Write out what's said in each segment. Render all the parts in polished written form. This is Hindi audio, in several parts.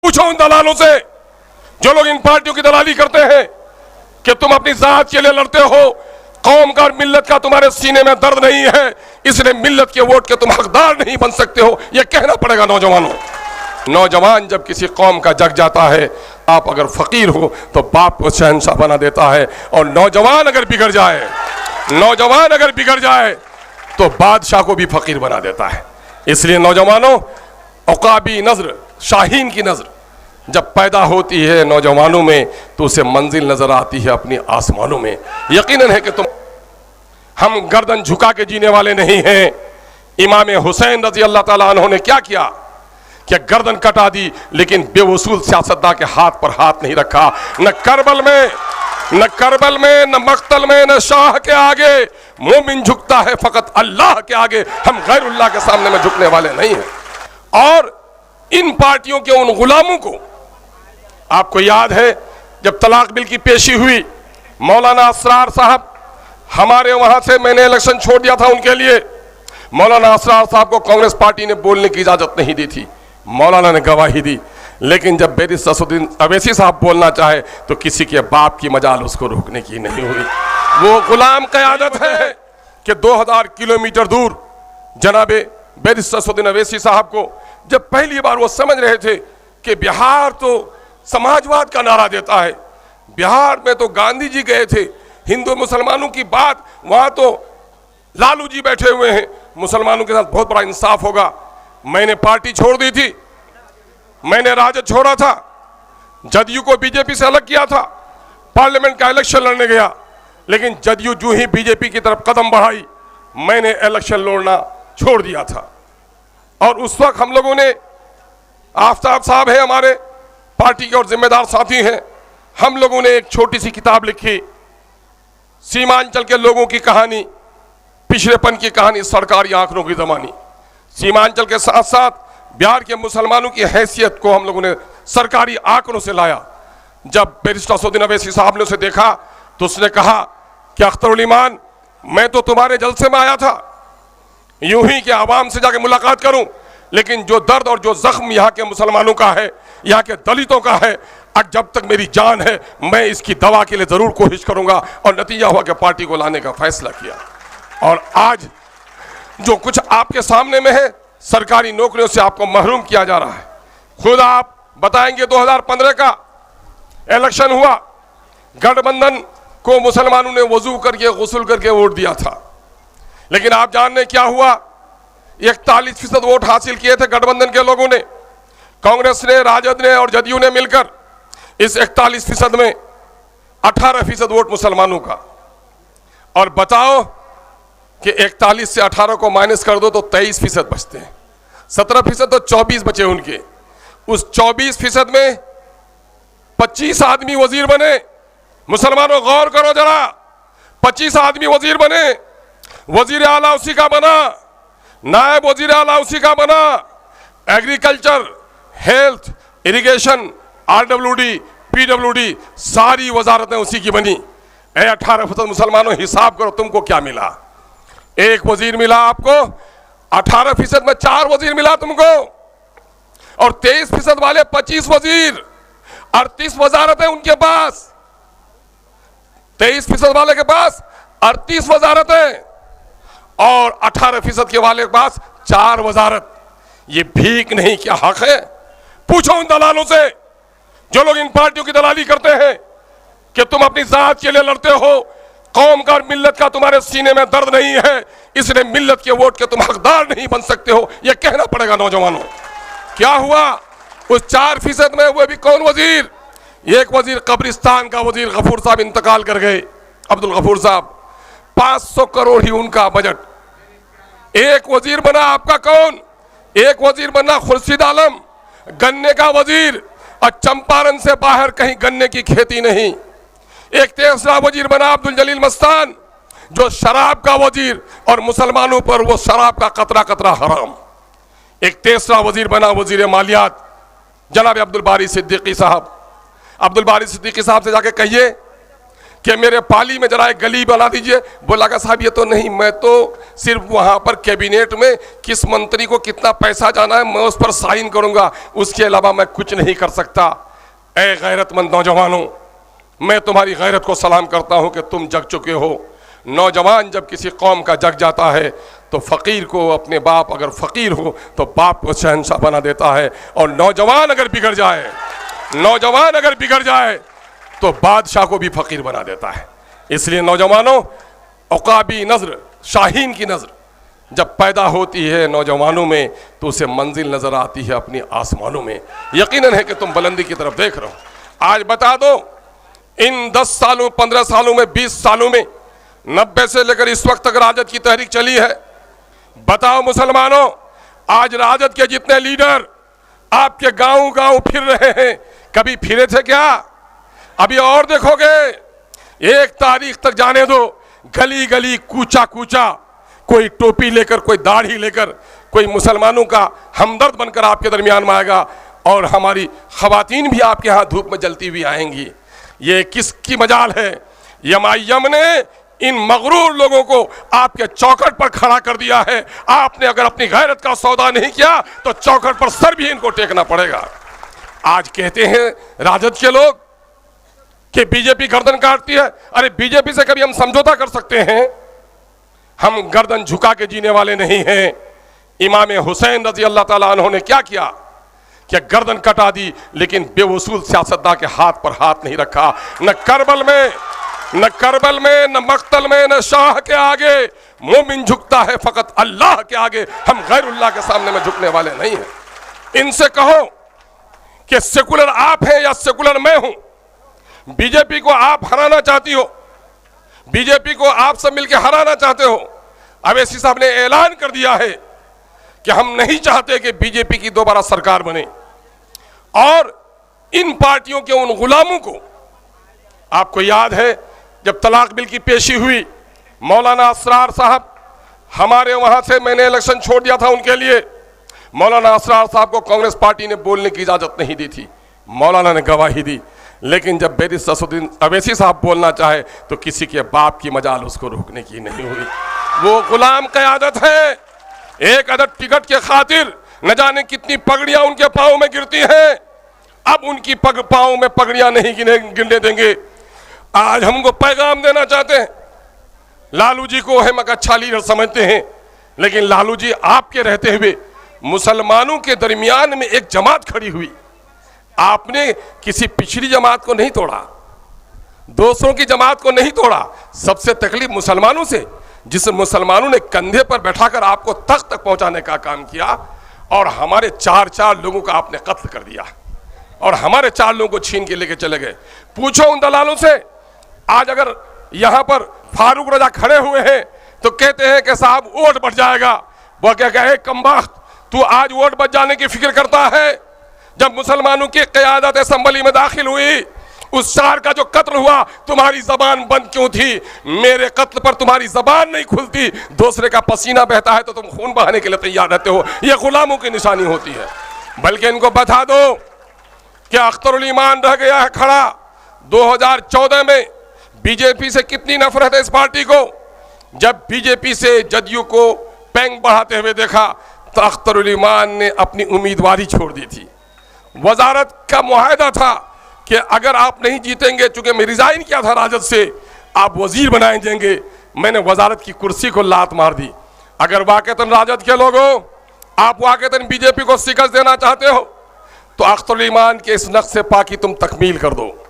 पूछो उन दलालों से जो लोग इन पार्टियों की दलाली करते हैं कि तुम अपनी जात के लिए लड़ते हो, कौम का और मिल्लत का तुम्हारे सीने में दर्द नहीं है, इसलिए मिल्लत के वोट के तुम हकदार नहीं बन सकते हो। यह कहना पड़ेगा नौजवानों। नौजवान जब किसी कौम का जग जाता है, आप अगर फकीर हो तो बाप को शहंशाह बना देता है, और नौजवान अगर बिगड़ जाए तो बादशाह को भी फकीर बना देता है। इसलिए नौजवानों, औकाबी नजर, शाहीन की नजर जब पैदा होती है नौजवानों में तो उसे मंजिल नजर आती है अपनी आसमानों में। यकीनन है कि हम गर्दन झुका के जीने वाले नहीं हैं। इमाम हुसैन रजी अल्लाह ताला अन्हु ने क्या किया कि गर्दन कटा दी, लेकिन बेवसूल सियासतदान के हाथ पर हाथ नहीं रखा। न करबल में, न मक्तल में, न शाह के आगे मोमिन झुकता है फकत अल्लाह के आगे। हम गैरुल्लाह के सामने में झुकने वाले नहीं हैं। और इन पार्टियों के उन गुलामों को, आपको याद है जब तलाक बिल की पेशी हुई, मौलाना असरार साहब हमारे वहां से, मैंने इलेक्शन छोड़ दिया था उनके लिए। मौलाना असरार साहब को कांग्रेस पार्टी ने बोलने की इजाजत नहीं दी थी, मौलाना ने गवाही दी। लेकिन जब बैरिस्टर असदुद्दीन अवैसी साहब बोलना चाहे तो किसी के बाप की मजाल उसको रोकने की नहीं हुई। वो गुलाम क़यादत है कि 2000 किलोमीटर दूर जनाबे बैरिस्टर असदुद्दीन अवैसी साहब को जब पहली बार वो समझ रहे थे कि बिहार तो समाजवाद का नारा देता है, बिहार में तो गांधी जी गए थे, हिंदू मुसलमानों की बात, वहां तो लालू जी बैठे हुए हैं, मुसलमानों के साथ बहुत बड़ा इंसाफ होगा। मैंने पार्टी छोड़ दी थी, मैंने राजद छोड़ा था, जदयू को बीजेपी से अलग किया था, पार्लियामेंट का इलेक्शन लड़ने गया, लेकिन जदयू जो ही बीजेपी की तरफ कदम बढ़ाई, मैंने इलेक्शन लड़ना छोड़ दिया था। और उस वक्त हम लोगों ने, आफ्ताब साहब है हमारे पार्टी के और जिम्मेदार साथी हैं, हम लोगों ने एक छोटी सी किताब लिखी, सीमांचल के लोगों की कहानी, पिछड़ेपन की कहानी, सरकारी आंकड़ों की ज़मानी। सीमांचल के साथ साथ बिहार के मुसलमानों की हैसियत को हम लोगों ने सरकारी आंकड़ों से लाया। जब बैरिस्टर असदुद्दीन अवैसी साहब ने उसे देखा तो उसने कहा कि अख्तरुल ईमान, मैं तो तुम्हारे जलसे में आया था यूं ही कि आवाम से जाके मुलाकात करूं, लेकिन जो दर्द और जो जख्म यहाँ के मुसलमानों का है, यहाँ के दलितों का है, अब जब तक मेरी जान है मैं इसकी दवा के लिए जरूर कोशिश करूंगा। और नतीजा हुआ कि पार्टी को लाने का फैसला किया। और आज जो कुछ आपके सामने में है, सरकारी नौकरियों से आपको महरूम किया जा रहा है। खुद आप बताएंगे 2015 का इलेक्शन हुआ, गठबंधन को मुसलमानों ने वजू करके गुस्ल करके वोट दिया था, लेकिन आप जानने क्या हुआ, 41% वोट हासिल किए थे गठबंधन के लोगों ने। कांग्रेस ने, राजद ने और जदयू ने मिलकर इस 41% में 18% वोट मुसलमानों का। और बताओ कि 41 से 18 को माइनस कर दो तो 23% बचते हैं, 17% तो 24 बचे उनके। उस 24% में 25 आदमी वजीर बने। मुसलमानों गौर करो जरा, 25 आदमी वजीर बने, वजीर आला उसी का बना, नायब वजीर आला उसी का बना, agriculture, health, irrigation, RWD, PWD, सारी वजारतें उसी की बनी। 18% मुसलमानों, हिसाब करो तुमको क्या मिला। एक वजीर मिला आपको, 18% में 4 वजीर मिला तुमको, और 23% वाले 25 वजीर, 38 वजारतें उनके पास, 23% वाले के पास 38 वजारतें, और 18% के वाले के पास 4 वजारत। ये भीख नहीं, क्या हक है? पूछो उन दलालों से जो लोग इन पार्टियों की दलाली करते हैं कि तुम अपनी जात के लिए लड़ते हो, कौम का और मिल्लत का तुम्हारे सीने में दर्द नहीं है, इसलिए मिल्लत के वोट के तुम हकदार नहीं बन सकते हो। यह कहना पड़ेगा नौजवानों। क्या हुआ उस 4% में? वो भी कौन वजीर? एक वजीर कब्रिस्तान का वजीर गफूर साहब इंतकाल कर गए, अब्दुल गफूर साहब, 500 करोड़ ही उनका बजट। एक वजीर बना आपका कौन? एक वजीर बना खुर्शीद आलम, गन्ने का वजीर, और चंपारण से बाहर कहीं गन्ने की खेती नहीं। एक तीसरा वजीर बना अब्दुल जलील मस्तान, जो शराब का वजीर, और मुसलमानों पर वो शराब का कतरा कतरा हराम। एक तीसरा वजीर बना वजीर मालियात जनाब अब्दुल बारी सिद्दीकी साहब। अब्दुल बारी सिद्दीकी साहब से जाके कहिए कि मेरे पाली में जरा एक गली बना दीजिए। बोला कि साहब ये तो नहीं, मैं तो सिर्फ वहां पर कैबिनेट में किस मंत्री को कितना पैसा जाना है मैं उस पर साइन करूंगा, उसके अलावा मैं कुछ नहीं कर सकता। ऐ गैरतमंद नौजवानों, मैं तुम्हारी गैरत को सलाम करता हूं कि तुम जग चुके हो। नौजवान जब किसी कौम का जग जाता है तो फ़कीर को अपने बाप, अगर फ़कीर हो तो बाप को शहंशाह बना देता है, और नौजवान अगर बिगड़ जाए तो बादशाह को भी फ़कीर बना देता है। इसलिए नौजवानों, औकाबी नज़र, शाहीन की नज़र जब पैदा होती है नौजवानों में तो उसे मंजिल नज़र आती है अपनी आसमानों में। यकीनन है कि तुम बुलंदी की तरफ देख रहे हो। आज बता दो, इन 10 सालों, 15 सालों में, 20 सालों में, 90 से लेकर इस वक्त तक राजद की तहरीक चली है। बताओ मुसलमानों, आज राजद के जितने लीडर आपके गांव गांव फिर रहे हैं, कभी फिरे थे क्या? अभी और देखोगे, एक तारीख तक जाने दो, गली गली, कूचा कूचा, कोई टोपी लेकर, कोई दाढ़ी लेकर, कोई मुसलमानों का हमदर्द बनकर आपके दरमियान में आएगा, और हमारी खवातीन भी आपके यहाँ धूप में जलती हुई आएंगी। ये किसकी मजाल है? यमायम ने इन मगरूर लोगों को आपके चौखट पर खड़ा कर दिया है। आपने अगर अपनी गैरत का सौदा नहीं किया तो चौखट पर सर भी इनको टेकना पड़ेगा। आज कहते हैं राजद के लोग कि बीजेपी गर्दन काटती है। अरे बीजेपी से कभी हम समझौता कर सकते हैं? हम गर्दन झुका के जीने वाले नहीं हैं। इमाम हुसैन रजी अल्लाह ताला अन्हु ने क्या किया कि गर्दन कटा दी, लेकिन बेवसूल सियासतदान के हाथ पर हाथ नहीं रखा। न करबल में, न मक्तल में, न शाह के आगे मोमिन झुकता है, फकत अल्लाह के आगे। हम गैरुल्लाह के सामने में झुकने वाले नहीं हैं। इनसे कहो कि सेकुलर आप हैं या सेकुलर मैं हूं। बीजेपी को आप हराना चाहती हो, बीजेपी को आप सब मिलकर हराना चाहते हो। अवैसी साहब ने ऐलान कर दिया है कि हम नहीं चाहते कि बीजेपी की दोबारा सरकार बने, और इन पार्टियों के उन गुलामों को, आपको याद है जब तलाक बिल की पेशी हुई, मौलाना असरार साहब हमारे वहां से, मैंने इलेक्शन छोड़ दिया था उनके लिए। मौलाना असरार साहब को कांग्रेस पार्टी ने बोलने की इजाजत नहीं दी थी, मौलाना ने गवाही दी। लेकिन जब बैरिस्टर असदुद्दीन अवैसी साहब बोलना चाहे तो किसी के बाप की मजाल उसको रोकने की नहीं हुई। वो गुलाम क़यादत है। एक अदद टिकट के खातिर न जाने कितनी पगड़ियां उनके पांव में गिरती हैं। अब उनकी पांव में पगड़ियां नहीं गिरने देंगे। आज हमको पैगाम देना चाहते हैं। लालू जी को हम एक अच्छा लीडर समझते हैं, लेकिन लालू जी आपके रहते हुए मुसलमानों के दरमियान में एक जमात खड़ी हुई। आपने किसी पिछड़ी जमात को नहीं तोड़ा, दूसरों की जमात को नहीं तोड़ा। सबसे तकलीफ मुसलमानों से, जिस मुसलमानों ने कंधे पर बैठाकर आपको तख्त तक पहुंचाने का काम किया, और हमारे 4 लोगों का आपने कत्ल कर दिया, और हमारे 4 लोगों को छीन के लेके चले गए। पूछो उन दलालों से। आज अगर यहां पर फारूक रजा खड़े हुए हैं तो कहते हैं कि साहब वोट बढ़ जाएगा। वो क्या कहे, कमबख्त, तू आज वोट बढ़ जाने की फिक्र करता है? जब मुसलमानों की क़यादत असेंबली में दाखिल हुई, उस 4 का जो कत्ल हुआ, तुम्हारी जबान बंद क्यों थी? मेरे कत्ल पर तुम्हारी जबान नहीं खुलती। दूसरे का पसीना बहता है तो तुम खून बहाने के लिए तैयार रहते हो। यह गुलामों की निशानी होती है। बल्कि इनको बता दो कि अख्तरुल ईमान रह गया है खड़ा। 2014 में बीजेपी से कितनी नफरत है इस पार्टी को। जब बीजेपी से जदयू को पैंग बढ़ाते हुए देखा तो अख्तरुल ईमान ने अपनी उम्मीदवारी छोड़ दी थी। वजारत का मुआहदा था कि अगर आप नहीं जीतेंगे, चूंकि मैं रिजाइन किया था राजद से, आप वजीर बनाए जाएंगे। मैंने वजारत की कुर्सी को लात मार दी। अगर वाकईतन राजद के लोगों, आप वाकईतन बीजेपी को शिकस्त देना चाहते हो तो अख्तरुल ईमान के इस नक्शे पा की तुम तकमील कर दो।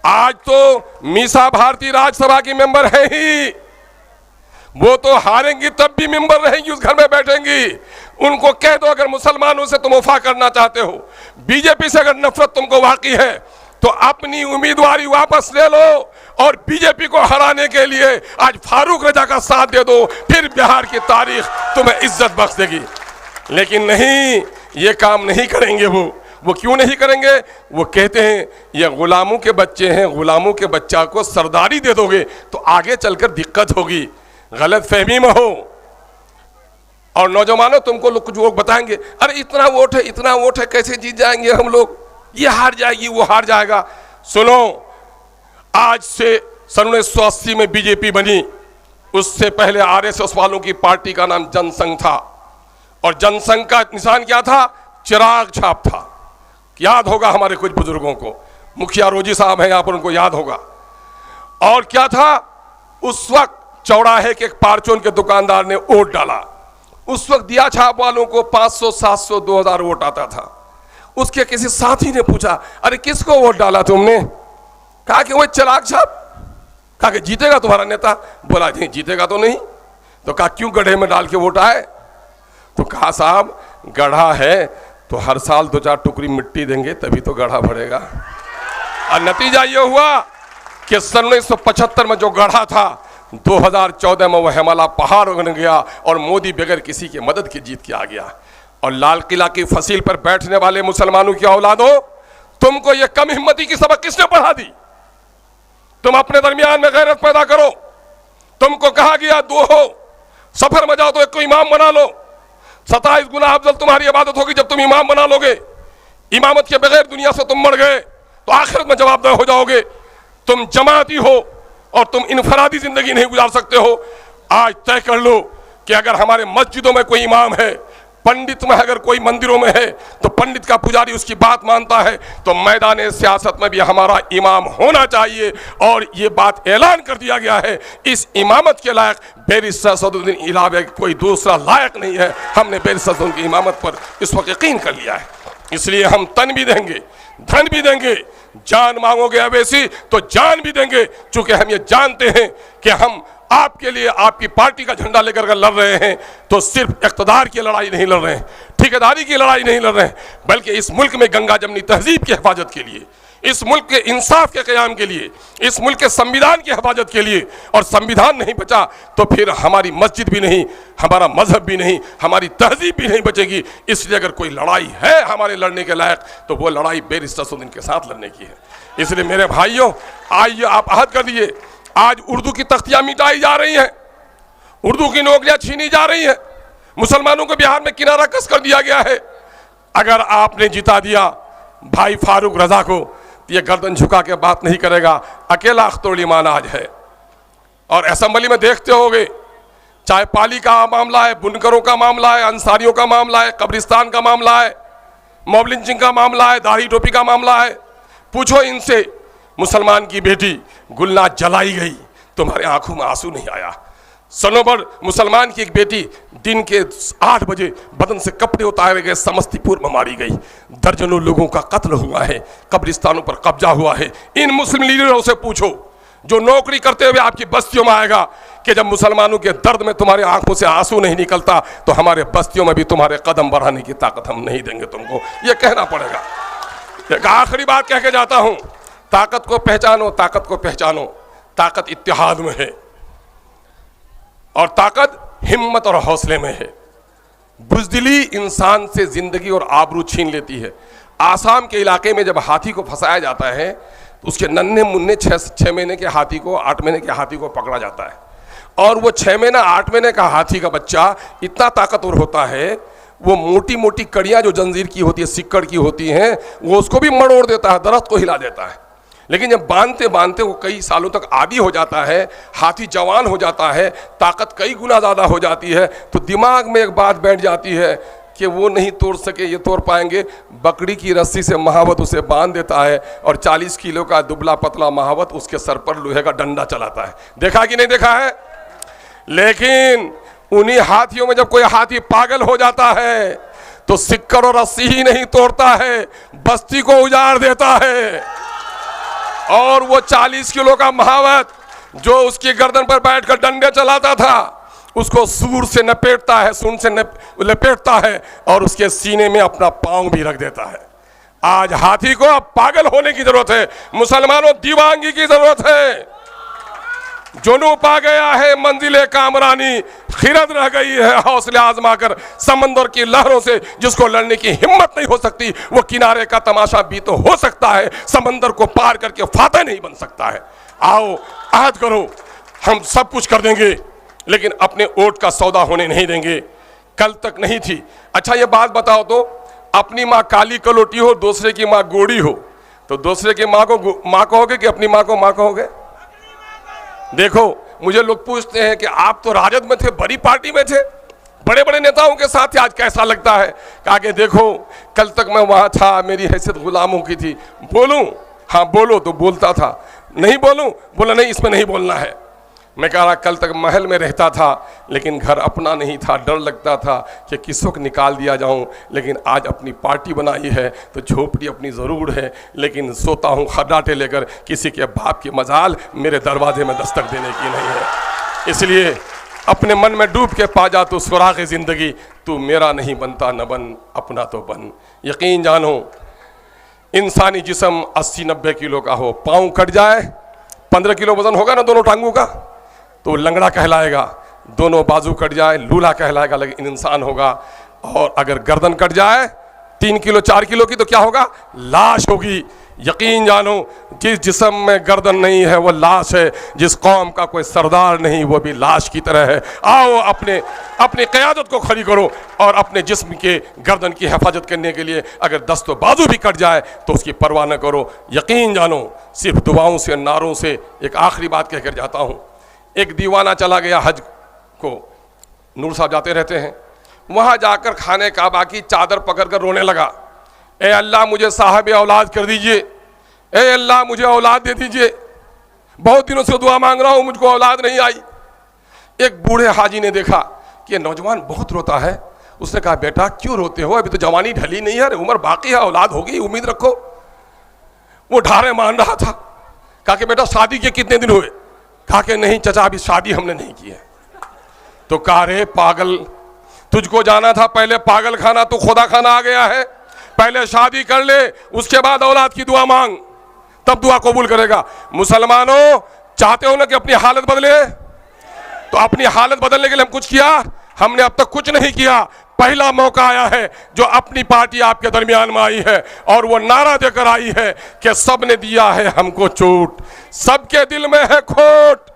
आज तो मीसा भारती राज्यसभा की मेंबर है ही, वो तो हारेंगी तब भी मेंबर रहेंगी, उस घर में बैठेंगी। उनको कह दो अगर मुसलमानों से तुम वफा करना चाहते हो, बीजेपी से अगर नफरत तुमको वाकई है, तो अपनी उम्मीदवारी वापस ले लो और बीजेपी को हराने के लिए आज फारूक रजा का साथ दे दो। फिर बिहार की तारीख तुम्हें इज्जत बख्श देगी। लेकिन नहीं, ये काम नहीं करेंगे। वो क्यों नहीं करेंगे? वो कहते हैं ये गुलामों के बच्चे हैं, गुलामों के बच्चा को सरदारी दे दोगे तो आगे चलकर दिक्कत होगी। गलत फहमी में हो। और नौजवानों, तुमको कुछ लोग बताएंगे, अरे इतना वोट है, इतना वोट है, कैसे जीत जाएंगे हम लोग, ये हार जाएगी, वो हार जाएगा। सुनो, आज से सन 1980 में बीजेपी बनी, उससे पहले आरएसएस वालों की पार्टी का नाम जनसंघ था, और जनसंघ का निशान क्या था? चिराग छाप था। याद होगा हमारे कुछ बुजुर्गों को, मुखिया रोजी साहब हैं यहाँ पर, उनको याद होगा। और क्या था? उस वक्त चौराहे के एक पारचून के दुकानदार ने वोट डाला। उस वक्त दिया छाप वालों को 500, 700, 2000 वोट आता था। उसके किसी साथी ने पूछा, अरे किसको वोट डाला तुमने? कहा कि वो चिराग छाप। कहा कि जीतेगा तुम्हारा नेता? बोला नहीं जीतेगा तो नहीं। तो कहा क्यों गड्ढे में डाल के वोट आए? तो कहा साहब गड्ढा है तो हर साल 2-4 टुकड़ी मिट्टी देंगे तभी तो गड्ढा भरेगा। और नतीजा ये हुआ कि सन 1975 में जो गड्ढा था, 2014 में वह हिमालय पहाड़ बन गया और मोदी बगैर किसी की मदद के जीत के आ गया। और लाल किला की फसील पर बैठने वाले मुसलमानों की औलादो, तुमको यह कम हिम्मती की सबक किसने पढ़ा दी? तुम अपने दरमियान में गैरत पैदा करो। तुमको कहा गया दो हो, सफर में जाओ तो एक को इमाम बना लो। 27 गुना अफजल तुम्हारी इबादत होगी जब तुम इमाम बना लोगे। इमामत के बगैर दुनिया से तुम मर गए तो आखिरत में जवाबदेह हो जाओगे। तुम जमाती हो और तुम इनफरादी जिंदगी नहीं गुजार सकते हो। आज तय कर लो कि अगर हमारे मस्जिदों में कोई इमाम है, पंडित में अगर कोई मंदिरों में है, तो पंडित का पुजारी उसकी बात मानता है, तो मैदान सियासत में भी हमारा इमाम होना चाहिए। और ये बात ऐलान कर दिया गया है, इस इमामत के लायक बैरिस्टर सदरुद्दीन इलावे कोई दूसरा लायक नहीं है। हमने बैरिस्टर सदरुद्दीन की इमामत पर इस वक्त यकीन कर लिया है। इसलिए हम तन भी देंगे, धन भी देंगे। जान मांगोगे अवैसी तो जान भी देंगे, चूंकि हम ये जानते हैं कि हम आपके लिए, आपकी पार्टी का झंडा लेकर के लड़ रहे हैं, तो सिर्फ इक़्तिदार की लड़ाई नहीं लड़ रहे हैं, ठेकेदारी की लड़ाई नहीं लड़ रहे हैं, बल्कि इस मुल्क में गंगा जमनी तहजीब की हिफाजत के लिए, इस मुल्क के इंसाफ के क़याम के लिए, इस मुल्क के संविधान की हिफाजत के लिए। और संविधान नहीं बचा तो फिर हमारी मस्जिद भी नहीं, हमारा मजहब भी नहीं, हमारी तहजीब भी नहीं बचेगी। इसलिए अगर कोई लड़ाई है हमारे लड़ने के लायक, तो वो लड़ाई बैरिस्टर सदरुद्दीन के साथ लड़ने की है। इसलिए मेरे भाइयों, आइए आप अहद कर दिए। आज उर्दू की तख्तियां मिटाई जा रही हैं, उर्दू की नौकरियां छीनी जा रही हैं, मुसलमानों को बिहार में किनारा कस कर दिया गया है। अगर आपने जिता दिया भाई फारूक रजा को, तो ये गर्दन झुका के बात नहीं करेगा। अकेला अख्तरुल ईमान आज है। और असेंबली में देखते होगे, चाहे पाली का मामला है, बुनकरों का मामला है, अंसारियों का मामला है, कब्रिस्तान का मामला है, मॉब लिंचिंग का मामला है, दाढ़ी टोपी का मामला है, पूछो इनसे, मुसलमान की बेटी गुलनाज जलाई गई, तुम्हारे आंखों में आंसू नहीं आया? सनोबर मुसलमान की एक बेटी दिन के 8 बजे बदन से कपड़े उतारे गए समस्तीपुर में मारी गई। दर्जनों लोगों का कत्ल हुआ है, कब्रिस्तानों पर कब्जा हुआ है। इन मुस्लिम लीडरों से पूछो जो नौकरी करते हुए आपकी बस्तियों में आएगा कि जब मुसलमानों के दर्द में तुम्हारे आंखों से आंसू नहीं निकलता, तो हमारे बस्तियों में भी तुम्हारे कदम बढ़ाने की ताकत हम नहीं देंगे तुमको। ये कहना पड़ेगा। एक आखिरी बात कह के जाता हूं, ताकत को पहचानो, ताकत को पहचानो। ताकत इत्तेहाद में है और ताकत हिम्मत और हौसले में है। बुज़दिली इंसान से जिंदगी और आबरू छीन लेती है। आसाम के इलाके में जब हाथी को फंसाया जाता है, तो उसके नन्हे मुन्ने 6 महीने के हाथी को, 8 महीने के हाथी को पकड़ा जाता है। और वो 6 महीना 8 महीने का हाथी का बच्चा इतना ताकतवर होता है, वो मोटी मोटी कड़ियाँ जो जंजीर की होती है, सिक्कड़ की होती हैं, वो उसको भी मरोड़ देता है, दरख्त को हिला देता है। लेकिन जब बांधते बांधते वो कई सालों तक आदी हो जाता है, हाथी जवान हो जाता है, ताकत कई गुना ज़्यादा हो जाती है, तो दिमाग में एक बात बैठ जाती है कि वो नहीं तोड़ सके, ये तोड़ पाएंगे। बकरी की रस्सी से महावत उसे बांध देता है और 40 किलो का दुबला पतला महावत उसके सर पर लोहे का डंडा चलाता है। देखा कि नहीं देखा है? लेकिन उन्हीं हाथियों में जब कोई हाथी पागल हो जाता है, तो सिक्कर और रस्सी ही नहीं तोड़ता है, बस्ती को उजाड़ देता है। और वो 40 किलो का महावत जो उसकी गर्दन पर बैठकर डंडे चलाता था, उसको सूर से लपेटता है, सून से लपेटता है और उसके सीने में अपना पांव भी रख देता है। आज हाथी को अब पागल होने की जरूरत है, मुसलमानों दीवानगी की जरूरत है। जुनू पा गया है मंजिले कामरानी, खिरद रह गई है हौसले आजमा कर। समंदर की लहरों से जिसको लड़ने की हिम्मत नहीं हो सकती, वो किनारे का तमाशा भी तो हो सकता है, समंदर को पार करके फातह नहीं बन सकता है। आओ आहद करो, हम सब कुछ कर देंगे, लेकिन अपने वोट का सौदा होने नहीं देंगे। कल तक नहीं थी। अच्छा ये बात बताओ तो, अपनी माँ काली कलोटी हो, दूसरे की माँ गोड़ी हो, तो दूसरे की माँ को कहोगे कि अपनी माँ को कहोगे? देखो, मुझे लोग पूछते हैं कि आप तो राजद में थे, बड़ी पार्टी में थे, बड़े बड़े नेताओं के साथ आज कैसा लगता है? कहा कि देखो, कल तक मैं वहां था, मेरी हैसियत गुलामों की थी। बोलूं? हाँ बोलो, तो बोलता था। नहीं बोलूं? बोला नहीं, इसमें नहीं बोलना है। मैं कह रहा, कल तक महल में रहता था लेकिन घर अपना नहीं था, डर लगता था कि किस वक्त निकाल दिया जाऊं, लेकिन आज अपनी पार्टी बनाई है तो झोपड़ी अपनी ज़रूर है, लेकिन सोता हूं खर्राटे लेकर, किसी के बाप की मजाल मेरे दरवाजे में दस्तक देने की नहीं है। इसलिए अपने मन में डूब के पा जा तो सुराग ज़िंदगी, तू मेरा नहीं बनता न बन, अपना तो बन। यकीन जानो, इंसानी जिस्म 80-90 किलो का हो, पाँव कट जाए, 15 किलो वजन होगा ना दोनों टांगों का, तो लंगड़ा कहलाएगा। दोनों बाजू कट जाए, लूला कहलाएगा, लेकिन इंसान होगा। और अगर गर्दन कट जाए 3 किलो 4 किलो की, तो क्या होगा? लाश होगी। यकीन जानो, जिस जिस्म में गर्दन नहीं है वो लाश है, जिस कौम का कोई सरदार नहीं वो भी लाश की तरह है। आओ अपने क़यादत को खड़ी करो और अपने जिस्म के गर्दन की हिफाजत करने के लिए अगर दस्तो बाजू भी कट जाए तो उसकी परवाह न करो। यकीन जानो, सिर्फ दुआओं से, नारों से। एक आखिरी बात कहकर जाता हूँ। एक दीवाना चला गया हज को, नूर साहब जाते रहते हैं, वहाँ जाकर खाने काबा की चादर पकड़कर रोने लगा, ए अल्लाह मुझे साहब औलाद कर दीजिए, ए अल्लाह मुझे औलाद दे दीजिए, बहुत दिनों से दुआ मांग रहा हूँ, मुझको औलाद नहीं आई। एक बूढ़े हाजी ने देखा कि नौजवान बहुत रोता है। उसने कहा, बेटा क्यों रोते हो? अभी तो जवानी ढली नहीं है, उम्र बाकी है, औलाद होगी, उम्मीद रखो। वो ढारे मान रहा था। कहा कि बेटा शादी के कितने दिन हुए? कहा कि नहीं चचा, अभी शादी हमने नहीं की है। तो कहा, रे पागल, तुझको जाना था पहले पागल खाना, तू खुदा खाना आ गया है। पहले शादी कर ले, उसके बाद औलाद की दुआ मांग, तब दुआ कबूल करेगा। मुसलमानों, चाहते हो ना कि अपनी हालत बदले? तो अपनी हालत बदलने के लिए हम कुछ किया? हमने अब तक कुछ नहीं किया। पहला मौका आया है जो अपनी पार्टी आपके दरमियान में आई है और वो नारा देकर आई है कि सबने दिया है हमको चोट, सबके दिल में है खोट,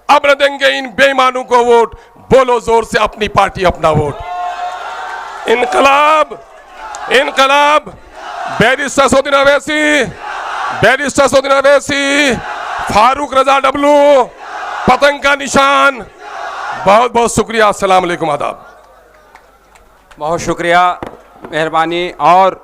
अब न देंगे इन बेईमानों को वोट। बोलो जोर से अपनी पार्टी, अपना वोट। इनकलाब, इनकलाब। बैरिस्टर सऊदीन अवैसी, बैरिस्टर सऊदीन अवैसी, फारूक रजा डब्लू, पतंग का निशान। बहुत बहुत शुक्रिया। अस्सलाम वालेकुम, आदाब। बहुत शुक्रिया, मेहरबानी। और